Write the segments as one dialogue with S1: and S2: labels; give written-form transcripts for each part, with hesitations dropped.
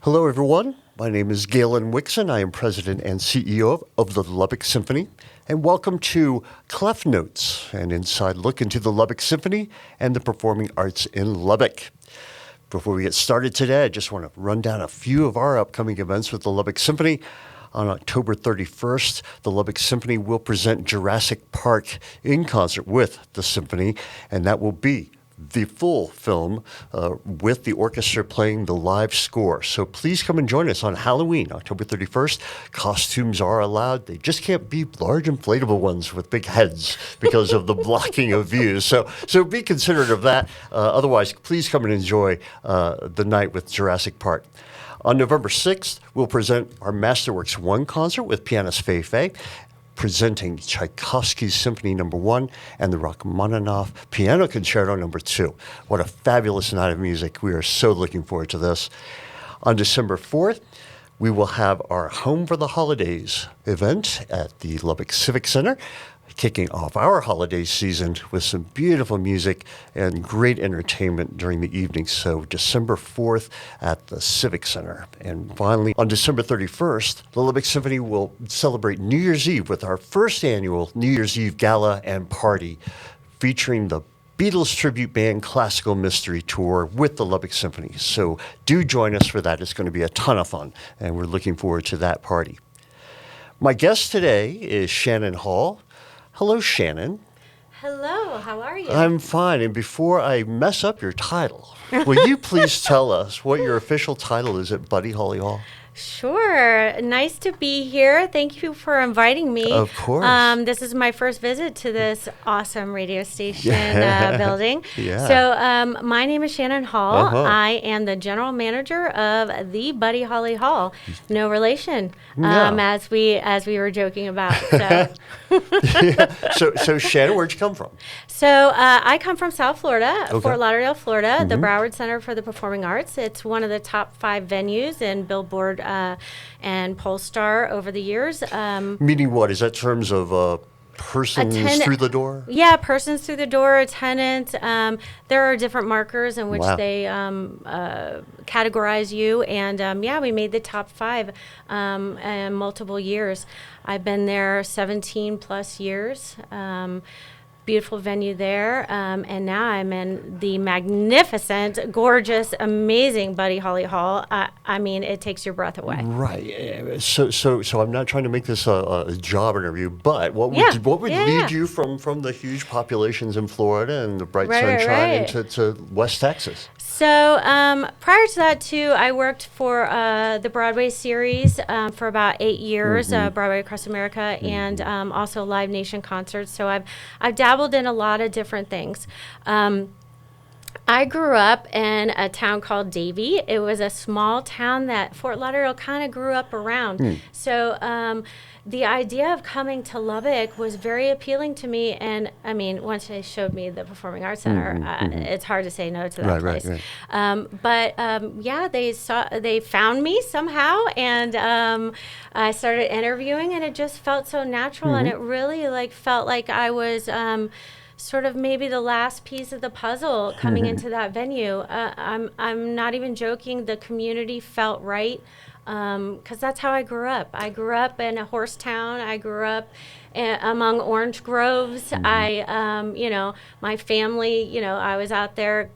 S1: Hello, everyone. My name is Galen Wixon. I am President and CEO of the Lubbock Symphony. And welcome to ClefNotes, an inside look into the Lubbock Symphony and the performing arts in Lubbock. Before we get started today, I just want to run down a few of our upcoming events with the Lubbock Symphony. On October 31st, the Lubbock Symphony will present Jurassic Park in concert with the Symphony, and that will be the full film with the orchestra playing the live score. So please come and join us on Halloween, October 31st. Costumes are allowed. They just can't be large inflatable ones with big heads because of the blocking of views. So be considerate of that. Otherwise, please come and enjoy the night with Jurassic Park. On November 6th, we'll present our Masterworks 1 concert with pianist Fei Fei, presenting Tchaikovsky's Symphony No. 1 and the Rachmaninoff Piano Concerto No. 2. What a fabulous night of music. We are so looking forward to this. On December 4th, we will have our Home for the Holidays event at the Lubbock Civic Center, kicking off our holiday season with some beautiful music and great entertainment during the evening. So December 4th at the Civic Center. And finally, on December 31st, the Lubbock Symphony will celebrate New Year's Eve with our first annual New Year's Eve Gala and Party, featuring the Beatles Tribute Band Classical Mystery Tour with the Lubbock Symphony. So do join us for that. It's going to be a ton of fun, and we're looking forward to that party. My guest today is Shannon Hall. Hello, Shannon.
S2: Hello, how are you?
S1: I'm fine. And before I mess up your title, will you please tell us what your official title is at Buddy Holly Hall?
S2: Sure. Nice to be here. Thank you for inviting me.
S1: Of course.
S2: This is my first visit to this awesome radio station building.
S1: Yeah.
S2: So my name is Shannon Hall.
S1: Uh-huh.
S2: I am the general manager of the Buddy Holly Hall. No relation,
S1: No.
S2: as we were joking about. So,
S1: So Shannon, where'd you come from?
S2: so I come from South Florida,
S1: Okay.
S2: Fort Lauderdale, Florida, the Broward Center for the Performing Arts. It's one of the top 5 venues in Billboard and Polestar over the years.
S1: Meaning what? Is that terms of persons through the door?
S2: Yeah, persons through the door, attendants. There are different markers in which
S1: Wow.
S2: they categorize you. And we made the top 5 in multiple years. I've been there 17 plus years. Beautiful venue there, and now I'm in the magnificent, gorgeous, amazing Buddy Holly Hall. I mean, it takes your breath away.
S1: Right. So I'm not trying to make this a job interview, but what would lead you from the huge populations in Florida and the bright sunshine into West Texas?
S2: So prior to that, too, I worked for the Broadway series for about 8 years, Broadway Across America, and also Live Nation concerts. So I've dabbled in a lot of different things. I grew up in a town called Davie. It was a small town that Fort Lauderdale kind of grew up around. So the idea of coming to Lubbock was very appealing to me. And I mean, once they showed me the Performing Arts Center, it's hard to say no to that place. Right. They found me somehow, and I started interviewing, and it just felt so natural, and it really felt like I was sort of maybe the last piece of the puzzle coming into that venue. I'm not even joking. The community felt right, because that's how I grew up. I grew up in a horse town. I grew up among orange groves. My family, I was out there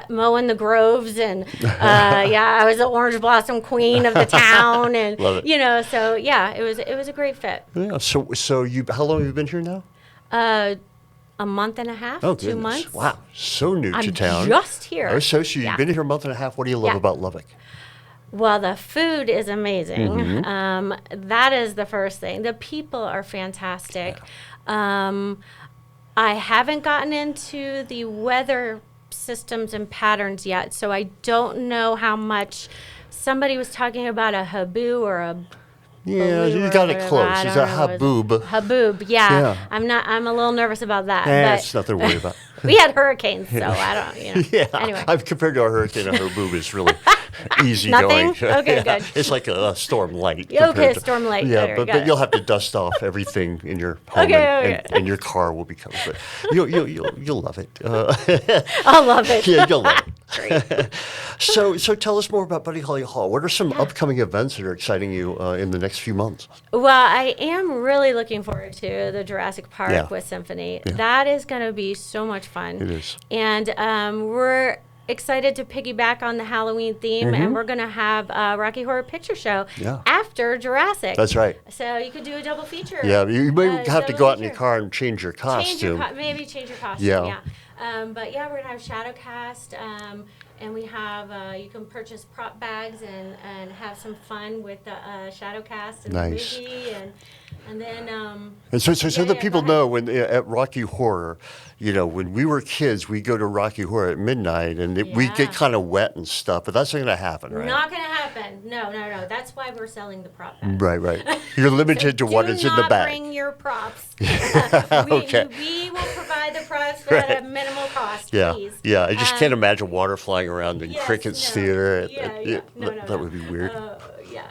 S2: mowing the groves, and I was the orange blossom queen of the town, and
S1: Love it.
S2: So it was a great fit.
S1: Yeah. So how long have you been here now?
S2: A month and a half, 2
S1: goodness.
S2: months.
S1: Wow, so new to
S2: I'm
S1: town.
S2: just here.
S1: Oh, so you've been here a month and a half. What do you love about Lubbock?
S2: Well, the food is amazing. That is the first thing. The people are fantastic. I haven't gotten into the weather systems and patterns yet, so I don't know how much. Somebody was talking about a haboo or a
S1: Yeah, you got it close. Is that haboob?
S2: Haboob, yeah. I'm a little nervous about that.
S1: That's nothing to worry about.
S2: We had hurricanes, so I don't,
S1: Yeah.
S2: Anyway.
S1: I've compared to a hurricane, a haboob is really easy
S2: Nothing?
S1: going.
S2: Okay, good.
S1: It's like a storm light.
S2: Okay, storm light.
S1: Yeah,
S2: There,
S1: but
S2: got
S1: you'll
S2: it.
S1: have to dust off everything in your home,
S2: Okay.
S1: and your car will be covered. But you'll love it.
S2: I'll love it.
S1: Yeah, you'll love it.
S2: Great.
S1: So tell us more about Buddy Holly Hall. What are some upcoming events that are exciting you in the next few months?
S2: Well, I am really looking forward to the Jurassic Park
S1: Yeah.
S2: with Symphony.
S1: Yeah.
S2: That is going to be so much fun.
S1: It is.
S2: And we're excited to piggyback on the Halloween theme, and we're going to have a Rocky Horror Picture Show
S1: Yeah.
S2: after Jurassic.
S1: That's right.
S2: So you could do a double feature.
S1: Yeah, you may have to
S2: double
S1: go out in your
S2: feature.
S1: car and change your costume.
S2: Maybe change your costume.
S1: Yeah.
S2: Yeah. But yeah, we're gonna have Shadowcast, and we have you can purchase prop bags and have some fun with the Shadowcast and
S1: Nice.
S2: the movie, and then
S1: And so the people
S2: go
S1: know when at Rocky Horror, when we were kids, we go to Rocky Horror at midnight, and we
S2: Yeah.
S1: get kind of wet and stuff. But that's not going to happen, right?
S2: Not gonna happen. No. That's why we're selling the prop bags.
S1: Right. You're limited to what is in the
S2: Do
S1: bag.
S2: not bring your props.
S1: Okay.
S2: We will provide the props at a minimal cost,
S1: Yeah,
S2: please.
S1: yeah. I just can't imagine water flying around in
S2: Yes,
S1: Crickett's
S2: no.
S1: Theater.
S2: Yeah. No.
S1: That would be weird.
S2: Yeah.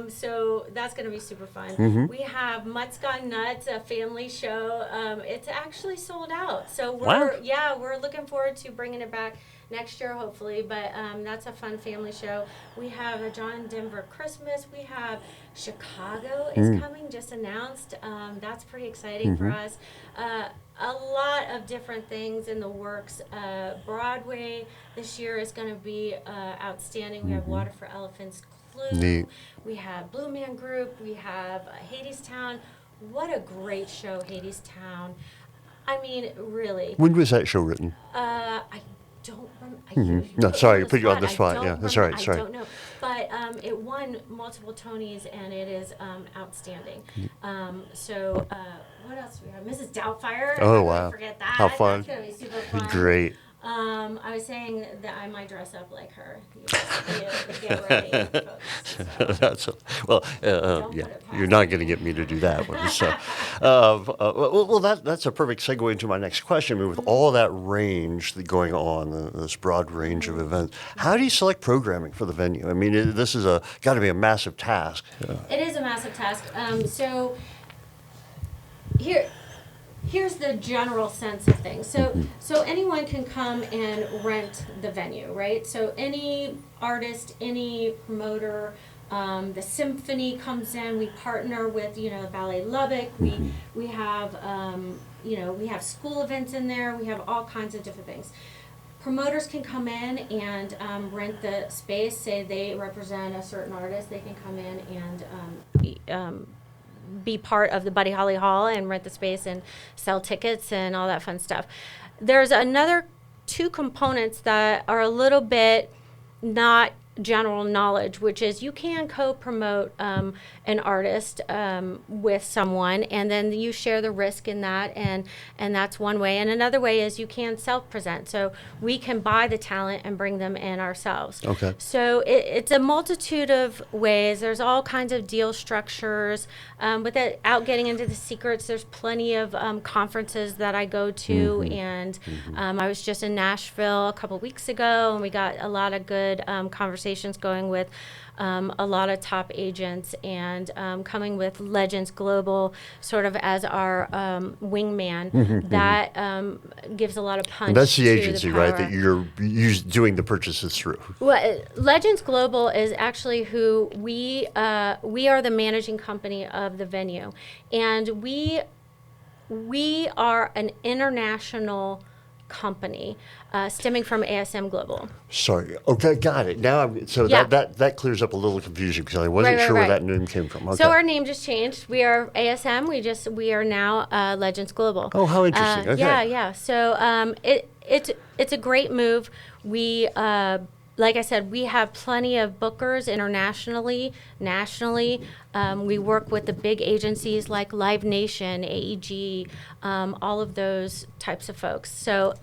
S2: So that's going to be super fun.
S1: Mm-hmm.
S2: We have Mutts Gone Nuts, a family show. It's actually sold out. So
S1: Wow.
S2: we're looking forward to bringing it back next year, hopefully. But that's a fun family show. We have a John Denver Christmas. We have Chicago is coming, just announced. That's pretty exciting for us. A lot of different things in the works. Broadway this year is going to be outstanding. We have Water for Elephants Clue.
S1: Neat.
S2: We have Blue Man Group. We have Hadestown. What a great show, Hadestown. I mean, really.
S1: When was that show written?
S2: I don't remember.
S1: No, sorry, I put you on the spot.
S2: I
S1: Yeah,
S2: don't
S1: that's all right.
S2: remember.
S1: Sorry.
S2: I don't know. But it won multiple Tonys, and it is outstanding. So what else do we have? Mrs. Doubtfire.
S1: Oh,
S2: I'm
S1: wow.
S2: Gonna forget that.
S1: How fun.
S2: That's going to be super fun.
S1: Great.
S2: I was saying that I might dress up like her. Get ready, folks. So.
S1: Yeah, you're not going to get me to do that one. So, that's a perfect segue into my next question. I mean, with all that range going on, this broad range of events, how do you select programming for the venue? I mean, this is got to be a massive task.
S2: It is a massive task. So here's the general sense of things. So anyone can come and rent the venue, right? So any artist, any promoter, the symphony comes in. We partner with Ballet Lubbock. We have we have school events in there. We have all kinds of different things. Promoters can come in and rent the space. Say they represent a certain artist, they can come in and be part of the Buddy Holly Hall and rent the space and sell tickets and all that fun stuff. There's another two components that are a little bit not general knowledge, which is you can co-promote an artist with someone, and then you share the risk in that, and that's one way. And another way is you can self-present, so we can buy the talent and bring them in ourselves.
S1: Okay.
S2: So it's a multitude of ways. There's all kinds of deal structures. Without getting into the secrets, there's plenty of conferences that I go to, and I was just in Nashville a couple weeks ago, and we got a lot of good conversations going with a lot of top agents, and coming with Legends Global sort of as our wingman. That gives a lot of punch.
S1: And that's the
S2: to
S1: agency, right,
S2: power.
S1: that you're doing the purchases through.
S2: Well, Legends Global is actually who we are the managing company of the venue, and we are an international company stemming from ASM Global.
S1: Sorry. Okay, got it. Now,
S2: Yeah.
S1: that clears up a little confusion because I wasn't
S2: Right,
S1: sure
S2: right.
S1: where that name came from. Okay.
S2: So our name just changed. We are ASM. We are now Legends Global.
S1: Oh, how interesting. Okay.
S2: Yeah. So it's a great move. We like I said, we have plenty of bookers internationally, nationally. We work with the big agencies like Live Nation, AEG, all of those types of folks. So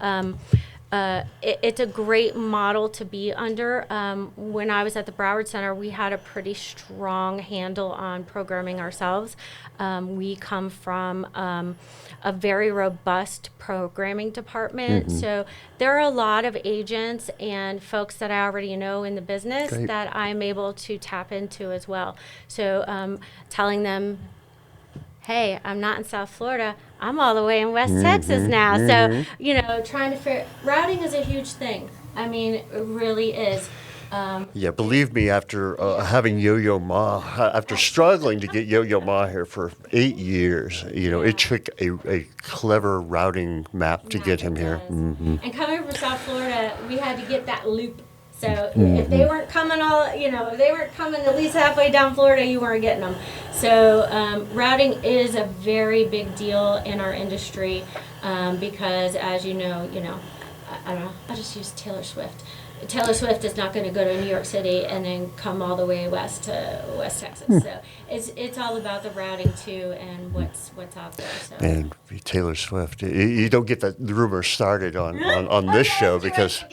S2: it's a great model to be under. When I was at the Broward Center, we had a pretty strong handle on programming ourselves. We come from a very robust programming department. So there are a lot of agents and folks that I already know in the business
S1: Great.
S2: that I'm able to tap into as well. So telling them, hey, I'm not in South Florida. I'm all the way in West Texas now. So, trying to routing is a huge thing. I mean, it really is.
S1: Yeah, believe me, after having Yo-Yo Ma, after struggling to get Yo-Yo Ma here for 8 years, it took a clever routing map to get him here.
S2: And coming from South Florida, we had to get that loop. So if they weren't coming if they weren't coming at least halfway down Florida, you weren't getting them. So routing is a very big deal in our industry because, as you know, I don't know. I'll just use Taylor Swift. Taylor Swift is not going to go to New York City and then come all the way west to West Texas. So it's all about the routing too and what's out there. So.
S1: And Taylor Swift, you don't get the rumor started on this show because.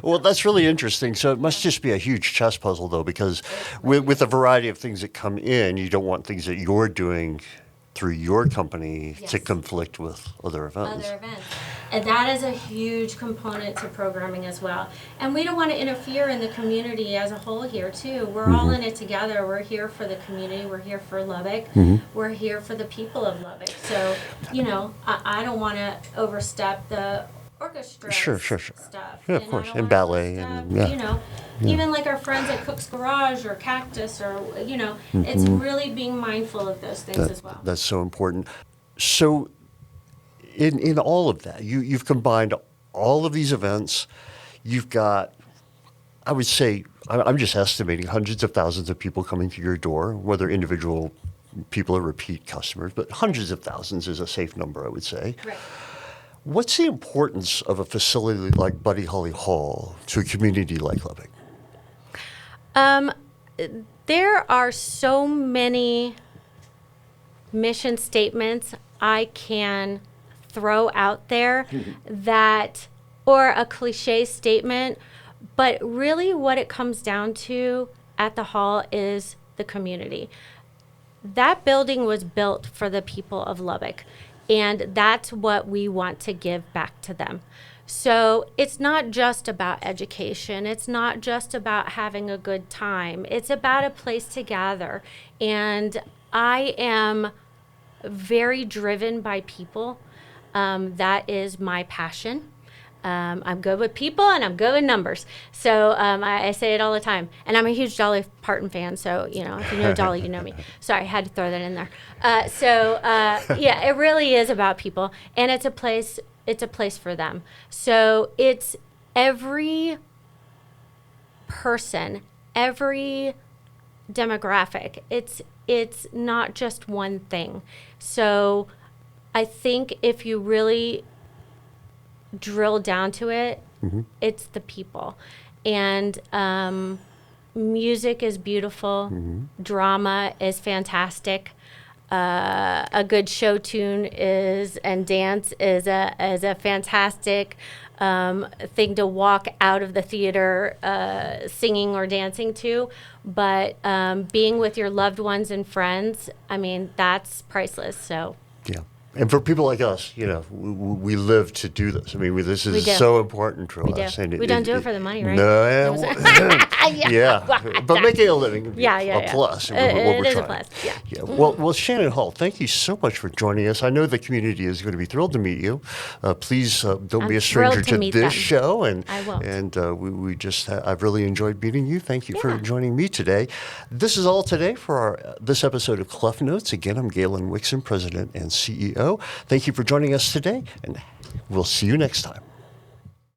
S1: Well, that's really interesting. So it must just be a huge chess puzzle though, because with a variety of things that come in, you don't want things that you're doing through your company to conflict with other events.
S2: And that is a huge component to programming as well. And we don't want to interfere in the community as a whole here too. We're all in it together. We're here for the community. We're here for Lubbock. We're here for the people of Lubbock. So, I don't want to overstep the orchestra stuff.
S1: Yeah, of course. And ballet.
S2: Even like our friends at Cook's Garage or Cactus or, it's really being mindful of those things as well.
S1: That's so important. So in all of that, you've combined all of these events. You've got, I would say, I'm just estimating hundreds of thousands of people coming to your door, whether individual people are repeat customers, but hundreds of thousands is a safe number, I would say.
S2: Right.
S1: What's the importance of a facility like Buddy Holly Hall to a community like Lubbock?
S2: There are so many mission statements I can throw out there or a cliche statement, but really what it comes down to at the hall is the community. That building was built for the people of Lubbock, and that's what we want to give back to them. So it's not just about education. It's not just about having a good time. It's about a place to gather. And I am very driven by people. That is my passion. I'm good with people and I'm good with numbers. So I say it all the time. And I'm a huge Dolly Parton fan. So, if you know Dolly, you know me. Sorry, I had to throw that in there. Yeah, it really is about people. And it's a place for them. So it's every person, every demographic. It's not just one thing. So I think if you really drill down to it, it's the people. And music is beautiful. Drama is fantastic. A good show tune and dance is a fantastic thing to walk out of the theater singing or dancing to. But being with your loved ones and friends, I mean, that's priceless. So.
S1: Yeah. And for people like us, we live to do this. I mean, this is so important to us.
S2: And we don't do it for the money, right?
S1: No. But making a living, a plus.
S2: It is a plus,
S1: yeah. Well, Shannon Hall, thank you so much for joining us. I know the community is going to be thrilled to meet you. Please don't be a stranger to this show. And
S2: I won't.
S1: And I've really enjoyed meeting you. Thank you for joining me today. This is all today for this episode of ClefNotes. Again, I'm Galen Wixon, President and CEO. Thank you for joining us today, and we'll see you next time.